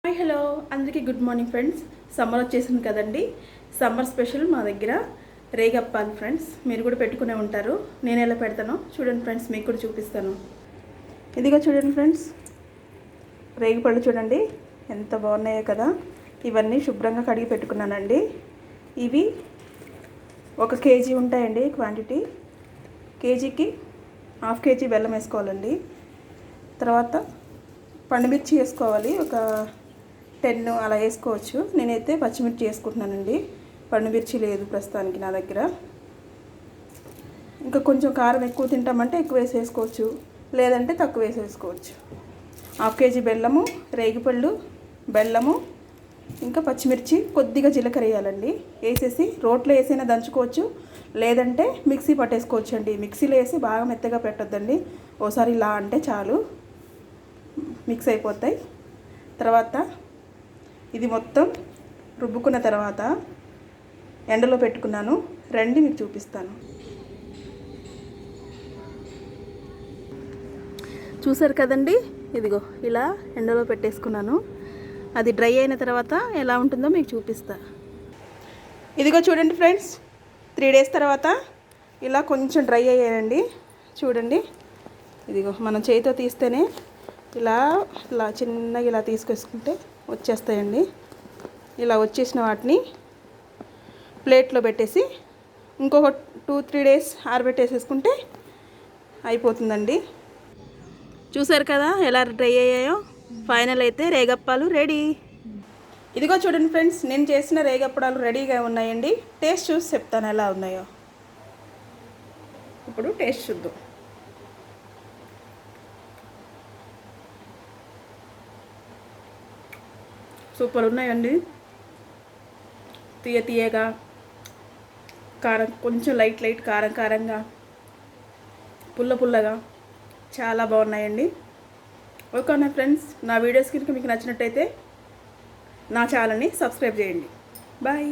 Hi hello అందరికీ good morning friends. Summer వచ్చేసింది కదండి. సమ్మర్ స్పెషల్ మా దగ్గర రేగప్పాలు ఫ్రెండ్స్. మీరు కూడా పెట్టుకునే ఉంటారు. నేను ఎలా పెడతానో చూడండి ఫ్రెండ్స్, మీకు కూడా చూపిస్తాను. ఇదిగో చూడండి ఫ్రెండ్స్, రేగిపళ్ళు చూడండి ఎంత బాగున్నాయో కదా. ఇవన్నీ శుభ్రంగా కడిగి పెట్టుకున్నానండి. ఇవి 1 కేజీ ఉంటాయండి క్వాంటిటీ. కేజీకి 1/2 కేజీ బెల్లం వేసుకోవాలండి. తర్వాత పండుమిర్చి వేసుకోవాలి, ఒక 10 అలా వేసుకోవచ్చు. నేనైతే పచ్చిమిర్చి వేసుకుంటున్నానండి, పండుమిర్చి లేదు ప్రస్తుతానికి నా దగ్గర. ఇంకా కొంచెం కారం ఎక్కువ తింటామంటే ఎక్కువ వేసేసుకోవచ్చు, లేదంటే తక్కువ వేసేసుకోవచ్చు. 1/2 కేజీ బెల్లము, రేగిపళ్ళు, బెల్లము, ఇంకా పచ్చిమిర్చి, కొద్దిగా జీలకర్ర వేయాలండి. వేసేసి రోట్లో వేసైనా దంచుకోవచ్చు, లేదంటే మిక్సీ పట్టేసుకోవచ్చు అండి. మిక్సీలో వేసి బాగా మెత్తగా పెట్టొద్దండి, ఓసారి ఇలా అంటే చాలు మిక్స్ అయిపోతాయి. తర్వాత ఇది మొత్తం రుబ్బుకున్న తర్వాత ఎండలో పెట్టుకున్నాను, రండి మీకు చూపిస్తాను. చూసారు కదండి, ఇదిగో ఇలా ఎండలో పెట్టేసుకున్నాను. అది డ్రై అయిన తర్వాత ఎలా ఉంటుందో మీకు చూపిస్తా. ఇదిగో చూడండి ఫ్రెండ్స్, 3 డేస్ తర్వాత ఇలా కొంచెం డ్రై అయ్యాయండి. చూడండి, ఇదిగో మనం చేతితో తీస్తేనే ఇలా చిన్నగా ఇలా తీసుకొసుకుంటే వచ్చేస్తాయండి. ఇలా వచ్చేసిన వాటిని ప్లేట్లో పెట్టేసి ఇంకొక 2-3 డేస్ ఆరబెట్టేసేసుకుంటే అయిపోతుందండి. చూసారు కదా ఎలా డ్రై అయ్యాయో. ఫైనల్ అయితే రేగప్పాలు రెడీ. ఇదిగో చూడండి ఫ్రెండ్స్, నేను చేసిన రేగప్పడాలు రెడీగా ఉన్నాయండి. టేస్ట్ చూసి చెప్తాను ఎలా ఉన్నాయో. ఇప్పుడు టేస్ట్ చూద్దాం. సూపర్ ఉన్నాయండి. తీయగా, కారం కొంచెం లైట్ కారంగా, పుల్లగా చాలా బాగున్నాయండి. ఓకేనా ఫ్రెండ్స్, నా వీడియోస్ కనుక మీకు నచ్చినట్టయితే నా ఛానల్ని సబ్స్క్రైబ్ చేయండి. బాయ్.